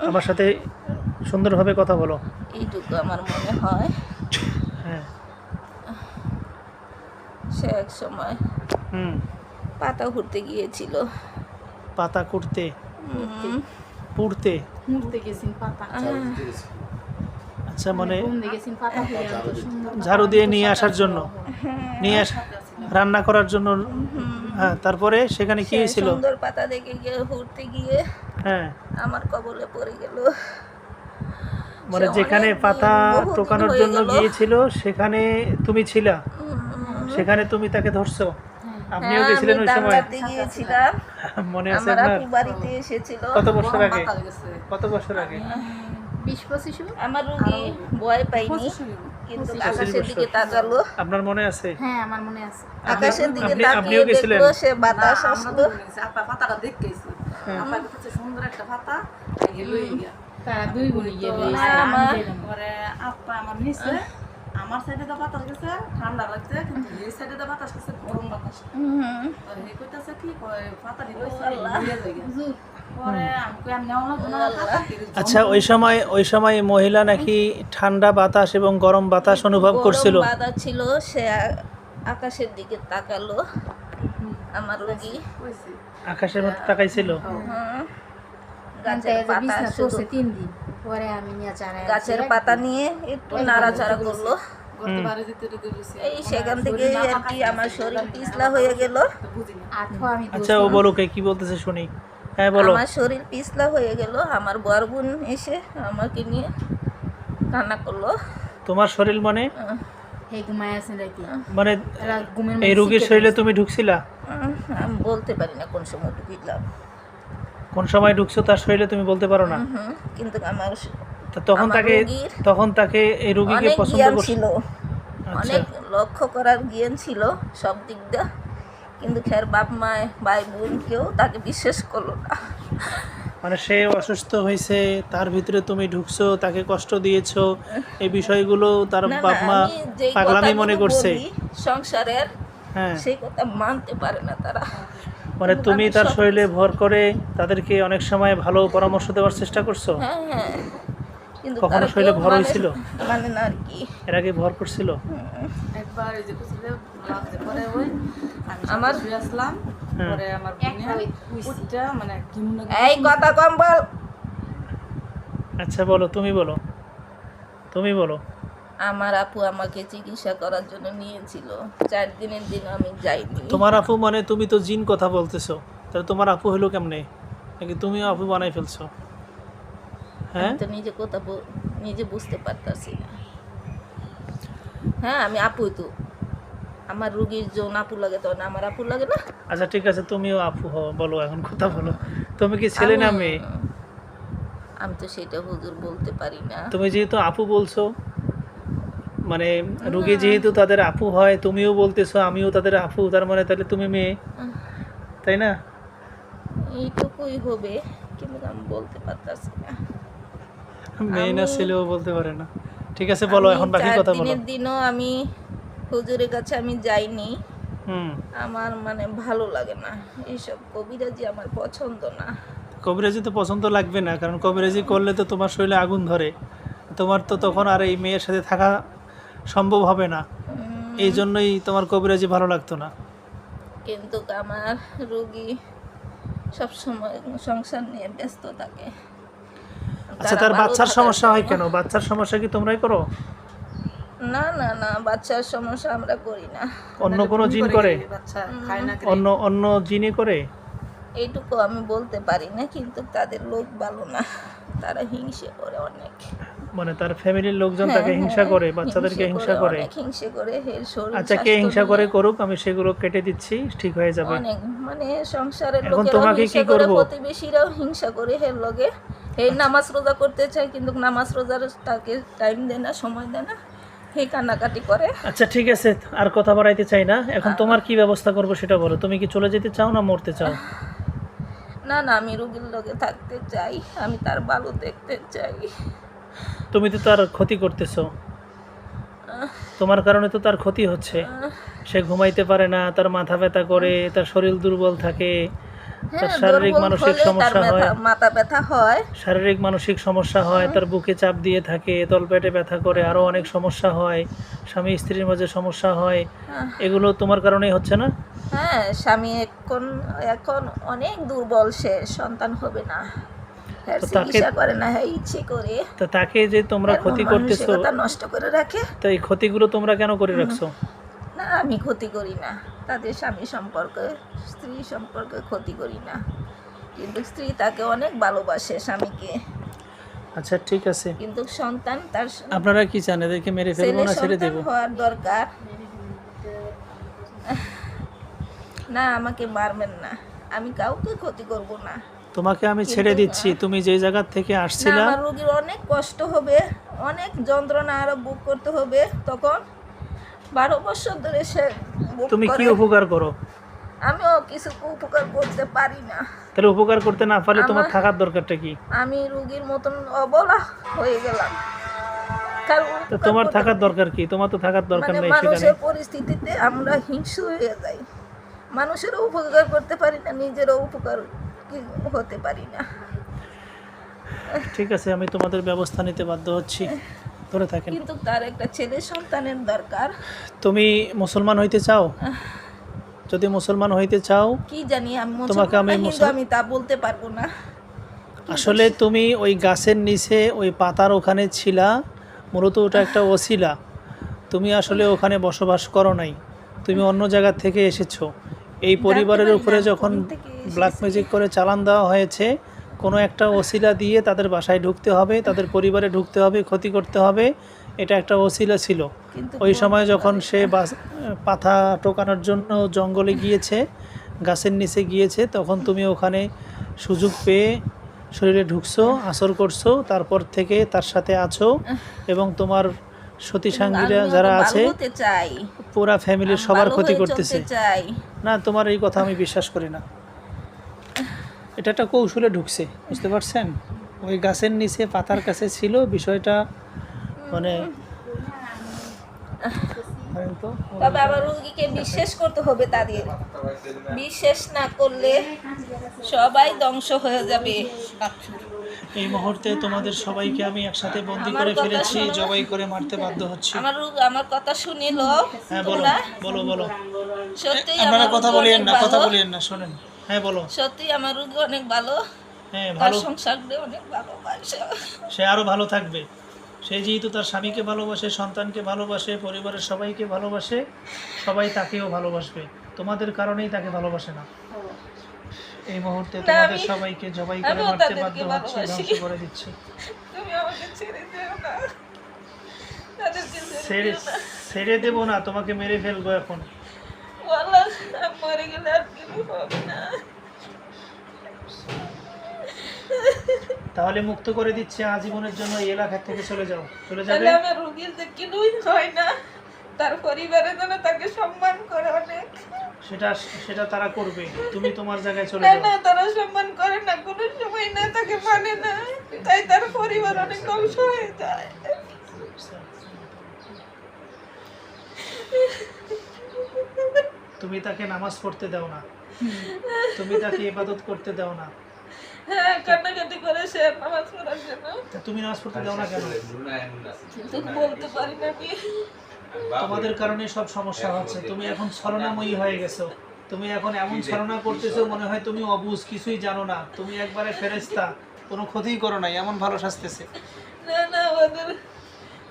আমার সাথে সুন্দরভাবে কথা বলো। এইটুকু আমার মনে হয়। হ্যাঁ। সে এক সময় হুম। পাতা ঘুরতে গিয়েছিল। পাতা কুড়তে উম, পুড়তে। মুড়তে গেছেন পাতা। আচ্ছা, মানে কোন দিকে গেছেন পাতা ফিরে আনতো সুন্দর ঝাড়ু দিয়ে নিয়ে আসার জন্য, নিয়ে আস রান্না করার জন্য। হ্যাঁ, তারপরে সেখানে কি সে হয়েছিল? সুন্দর পাতা দেখে গিয়ে ঘুরতে গিয়ে হ্যাঁ, আমার কবলে পড়ে গেল। মানে সে যেখানে অনেক পাতা বহুদিন টোকানোর হয়ে জন্য গেল। গিয়েছিল সেখানে তুমি ছিলা, সেখানে তুমি তাকে ধরছো। আপনিও হ্যাঁ, গেছিলেন আমি ওই সময়? দাঙ্গাতে গিয়েছিলাম। মনে আছে আমার আপনার? আপু বাড়িতে এসেছিল। কত বছর আগে? কত বছর আগে? 20-25 আমার রুগী ভয় পাইনি, কিন্তু আকাশের দিকে তাকালো। আপনার মনে আছে? হ্যাঁ আমার মনে আছে। আকাশের দিকে আপনিও তাকিয়ে গেছিলেন? দেখলো সে বাতাস আসলো। পাতাটা দেখতেছি আপা কাছে সুন্দর একটা পাতা লই গিয়া তারা দুই বোনে গিয়ে না, লইছে আমার- পরে আপা আমার নিচে আমার সাইডে তো বাতাস গেছে ঠান্ডা লাগছে, কিন্তু এই সাইডে তো বাতাস গেছে গরম বাতাস। আর হে কইতাছে কি কয় পাতা লইছে লইয়া যাই গিয়া। পরে আমি কই আমি নেওয়া লাগবো না পাতা দিয়ে আচ্ছা, ওই সময় মহিলা নাকি ঠান্ডা বাতাস এবং গরম বাতাস অনুভব করছিল। গরম বাতাস ছিল, সে আকাশের দিকে তাকালো। আমার রুগী কইছি আকাশের মধ্যে তাকাইছিল। গাছের পাতা বিছনা শুধু চলছে 3 দিন পরে আমি নিয়ে চারা গাছের পাতা নিয়ে একটু নাড়াচাড়া করলো। গত বারে যেতে দিয়েছি এই সেখান থেকে আর কি আমার শরীর পিছলা হয়ে গেল। বুঝি না আঠো আমি আচ্ছা, ও বলো কি বলতেছে শুনি। হ্যাঁ, বলো। আমার শরীর পিছলা হয়ে গেল। আমার বর বোন এসে আমাকে নিয়ে কান্না করলো। তোমার শরীর মানে? হে ঘুমায় আছেন রাইতে মানে এরা ঘুমের এই রোগীর শরীরে তুমি ঢুকছিলা? আমি বলতে পারি না কোন সময় ঢুকিলাম। কোন সময় ঢুকছো তার শরীরে তুমি বলতে পারো না? কিন্তু আমার তা তখন আমার তাকে রোগীর এই রোগীকে অনেক পছন্দ জ্ঞান করছো? ছিল, আচ্ছা, অনেক লক্ষ্য করার জ্ঞান ছিল সব দিক দিয়ে, কিন্তু খের বাপ মায় ভাই বোন কেউ তাকে বিশ্বাস করলো না। মানে সে অসুস্থ হয়েছে, তার ভিতরে তুমি ঢুকছো, তাকে কষ্ট দিয়েছো, এই বিষয়গুলো তার না, বাপ মা আমি যেই পাগলামি মনে কথাগুলো করছে। বলি সংসারের, হ্যাঁ, সেই কথা মানতে পারে না তারা। মানে কিন্তু তুমি আমি তার সব- শরীরে ভর করে তাদেরকে অনেক সময় ভালো পরামর্শ দেওয়ার চেষ্টা করছো। হ্যাঁ হ্যাঁ, কিন্তু কখনো তারা শরীরে কেউ ভর হয়েছিল? মানে না আর কি। এর আগে ভর করছিল? একবার এই যে কইছিল লাগছে পরে ওই আমি আমার- আমার শুয়ে আসলাম। হ্যাঁ। পরে আমার বোনে উঠটা মানে কি মনে এই কথা কম বল। আচ্ছা, বলো, তুমি বলো। আমার আপু আমাকে চিকিৎসা করার জন্য নিয়েছিল, 4 দিনের দিন আমি যাইনি। তোমার আপু মানে তুমি তো জিন কথা বলতেছো, তাহলে তোমার আপু হলো কেমনে? নাকি তুমিও আপু বানাই ফেলছো? হ্যাঁ, আমি তো নিজে বুঝতে পারতাছি না। হ্যাঁ, আমি আপুই তো। আমার রুগীর যখন আপু লাগে তখন আমার আপু লাগে না। আচ্ছা ঠিক আছে, তুমিও আপু হও, বলো এখন কথা বলো। তুমি কি ছেলে না মেয়ে? আমি তো সেটা হুজুর বলতে পারি না। তুমি যেহেতু আপু বলছো, মানে রুগী যেহেতু তাদের আপু হয়, তুমিও বলতেছো আমিও তাদের আপু, তার মানে তাহলে তুমি মেয়ে, তাই না? এইটুকুই হবে, কিন্তু আমি বলতে পারতাছি না। মেয়ে না ছেলেও বলতে পারে না। ঠিক আছে, বলো এখন বাকি 4 কথা বলো। দিনের দিনও আমি হুজুরের কাছে আমি যাইনি। হুম। আমার মানে ভালো লাগে না, এইসব কবিরাজি আমার পছন্দ না। কবিরাজি তো পছন্দ লাগবে না, কারণ কবিরাজি করলে তো তোমার শরীরে আগুন ধরে, তোমার তো তখন আর এই মেয়ের সাথে থাকা সম্ভব হবে না। এই জন্যই তোমার কবিরাজি ভালো লাগতো না। কিন্তু আমার রুগী সবসময় সংসার নিয়ে ব্যস্ত থাকে। আচ্ছা, তারা তার ভালো বাচ্চার থাকার সমস্যা হয় জন্য- কেন? বাচ্চার সমস্যা কি তোমরাই করো? না না না, বাচ্চার সমস্যা আমরা করি না। অন্য কোনো জিন করে? বাচ্চা খায় না অন্য জিনে করে? এইটুকু আমি বলতে পারি না, কিন্তু তাদের লোক ভালো না, তারা হিংসে করে অনেক। মানে তার ফ্যামিলির লোকজন তাকে হ্যাঁ, হিংসা করে, বাচ্চাদেরকে হিংসা করে? অনেক হিংসে করে। এর শরীর আচ্ছা, কে স্বাস্থ্য হিংসা নিয়ে করে করুক, আমি সেগুলো কেটে দিচ্ছি, ঠিক হয়ে যাবে। অনেক মানে সংসারের এখন লোকেরাও তোমাকে কি হিংসা করে, করব? প্রতিবেশীরাও হিংসা করে এর লগে। এই নামাজ রোজা করতে চায়, কিন্তু নামাজ রোজার তাকে টাইম দেয় না, সময় দেয় না, হে কান্নাকাটি করে। আচ্ছা ঠিক আছে, আর কথা বাড়াইতে চাই না। এখন তোমার কি ব্যবস্থা করবো সেটা বলো। তুমি কি চলে যেতে চাও না মরতে চাও? না না, আমি রোগীর লগে থাকতে চাই, আমি তার ভালো দেখতে চাই। তুমি তো তার ক্ষতি করতেছো, তোমার কারণে তো তার ক্ষতি হচ্ছে। সে ঘুমাইতে পারে না, তার মাথা ব্যথা করে, তার শরীর দুর্বল থাকে, হ্যাঁ, শারীরিক দুর্বল মানসিক হলে তার সমস্যা হয়। মাথা ব্যথা হয়। শারীরিক মানসিক সমস্যা হয়, তার বুকে চাপ দিয়ে থাকে, তলপেটে ব্যথা করে, আরও অনেক সমস্যা হয়, স্বামী স্ত্রীর মাঝে সমস্যা হয়, এগুলো তোমার কারণেই হচ্ছে না? হ্যাঁ, স্বামী এখন এখন অনেক দুর্বল, সে সন্তান হবে না, হ্যাঁ, তো তাকে- চিকিৎসা করে না, হ্যাঁ ইচ্ছে করে তো তাকে যে তোমরা এরকম ক্ষতি করতেছো, মানসিকতা নষ্ট করে রাখে। তো এই ক্ষতিগুলো তোমরা কেন করে রাখছো? না, আমি ক্ষতি করি না, তাদের স্বামী সম্পর্কে, স্ত্রী সম্পর্কে ক্ষতি করি না, কিন্তু স্ত্রী তাকে অনেক ভালোবাসে স্বামীকে, আচ্ছা ঠিক আছে, কিন্তু সন্তান তার আপনারা কি চান, এদেরকে মেরে ফেলবো ছেলে না ছেড়ে সন্তান দেবো? হওয়ার দরকার। না, আমাকে মারবেন না, আমি কাউকে ক্ষতি করব না। তোমাকে আমি ছেড়ে দিচ্ছি, তুমি যে জায়গা থেকে না, আসছিলা। আমার রোগীর অনেক কষ্ট হবে, অনেক যন্ত্রণা আরো বুক করতে হবে, তখন 12 বছর ধরে সে বুক তুমি কি করে। উপকার করো? আমিও কিছু উপকার করতে পারি না, তাহলে উপকার করতে না পারলে তোমার আমার- থাকার দরকারটা কি? আমি রোগীর মতন অবলা হয়ে গেলাম। কারণ তো উপকার তোমার করতে- থাকার দরকার কি? তোমার তো থাকার দরকার মানে নেই সেখানে। মানুষের পরিস্থিতিতে আমরা হিংস্র হয়ে যাই, মানুষেরও উপকার করতে পারি না, নিজেরও উপকার হতে পারি না। ঠিক আছে, আমি তোমাদের ব্যবস্থা নিতে বাধ্য হচ্ছি, ধরে থাকেন। কিন্তু তার একটা ছেলে সন্তানের দরকার। তুমি মুসলমান হইতে চাও? যদি মুসলমান হইতে চাও, কি জানি আমি তোমাকে আমি মুসলমান না হিন্দু, আমি তা বলতে পারবো না। আসলে তুমি ওই গাছের নিচে ওই পাতার ওখানে ছিলা, মূলত ওটা একটা ওসিলা। তুমি আসলে ওখানে বসবাস করো নাই, তুমি অন্য জায়গা থেকে এসেছো। এই পরিবারের পারি উপরে না, যখন কোন থেকে এসেছি। ব্ল্যাক ম্যাজিক করে চালান দেওয়া হয়েছে, কোনো একটা ওসিলা দিয়ে তাদের বাসায় ঢুকতে হবে, তাদের পরিবারে ঢুকতে হবে, ক্ষতি করতে হবে, এটা একটা ওসিলা ছিল। কিন্তু ওই সময় যখন সে পাতা টোকানোর জন্য জঙ্গলে গিয়েছে, গাছের নিচে গিয়েছে, তখন তুমি ওখানে সুযোগ পেয়ে শরীরে ঢুকছো, আসর করছো, তারপর থেকে তার সাথে আছো, এবং তোমার সতী সাঙ্গীরা আমিও যারা তো আছে ভালো হতে চাই, পুরা ফ্যামিলির আমি সবার ভালো ক্ষতি হয়ে করতেছে। চলতে চাই। না, তোমার এই কথা আমি বিশ্বাস করি না। এটা একটা কৌশলে ঢুকছে, বুঝতে পারছেন? ওই গাছের নিচে পাতার কাছে ছিল বিষয়টা, মানে ধরেন তো, তবে আবার রোগীকে বিশ্বাস করতে হবে, তাদের বিশ্বাস না করলে সবাই ধ্বংস হয়ে যাবে। এই মুহূর্তে তোমাদের সবাইকে আমি একসাথে বন্দি আমার করে কথা ফেলেছি, শোনো। জবাই করে মারতে বাধ্য হচ্ছি। আমার কথা শুনিল হ্যাঁ বলো, তোমরা, বলো বলো। সত্যি আপনারা আমার কথা রোগী বলিয়েন অনেক না, কথা ভালো, বলিয়েন না, শোনেন। হ্যাঁ বলো। সত্যি আমার রোগী অনেক ভালো, হ্যাঁ তার ভালো, সংসারটা অনেক ভালোবাসে। সে আরো ভালো থাকবে। সে যেহেতু তার স্বামীকে ভালোবাসে, সন্তানকে ভালোবাসে, পরিবারের সবাইকে ভালোবাসে, সবাই তাকেও ভালোবাসবে। তোমাদের কারণেই তাকে ভালোবাসে না। এই মুহূর্তে তোমাদের আমি- সবাইকে জবাই করে আমিও মারতে তাদেরকে বাধ্য হচ্ছে, ভালোবাসি। ধ্বংস করে দিচ্ছি। তুমি আমাকে ছেড়ে দিও না, তাদেরকে ছেড়ে ছেড়ে দিও না। ছেড়ে দেবো না, তোমাকে মেরে ফেলবো এখন। আল্লাহ, আমি মরে গেলে আর কিছু হবে না। তাহলে মুক্ত করে দিচ্ছি আজীবনের জন্য, এই এলাকা থেকে চলে যাও, চলে যাবে। তাহলে আমার রোগীর যে কিনুই হয় না, তার পরিবারে যেন তাকে সম্মান করে অনেক। সেটা সেটা তারা করবে, তুমি তোমার জায়গায় চলে না যাও। না, তারা সম্মান করে না, কোনো সময় না, তাকে মানে না, তাই তার পরিবার অনেক ধ্বংস হয়ে যায়। তুমি তাকে নামাজ পড়তে দাও না, তুমি তাকে ইবাদত করতে দাও না। হ্যাঁ, কান্নাকাটি করে সে নামাজ পড়ার জন্য, তা তুমি নামাজ পড়তে দাও না কেন? কিন্তু বলতে পারি না আমি। তোমাদের কারণে সব সমস্যা হচ্ছে। তুমি এখন ছলনাময়ী হয়ে গেছো, তুমি এখন এমন ছলনা করতেছো মনে হয় তুমি অবুঝ, কিছুই জানো না, তুমি একবারে ফেরেশতা, কোনো ক্ষতিই করো নাই, এমন ভালো সাজতেছে। না না, ওদের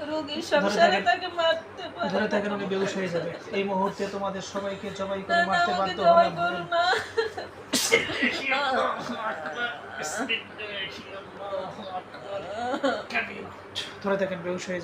রোগীর সংসারে তাকে মারতে পারে ধরে না। থাকেন, উনি বেহুশ হয়ে যাবে। এই মুহূর্তে তোমাদের সবাইকে জবাই না করে না, মারতে ওকে বাধ্য জবাই হলাম। করো না। ধরে থাকেন, বেহুশ হয়ে যাবে।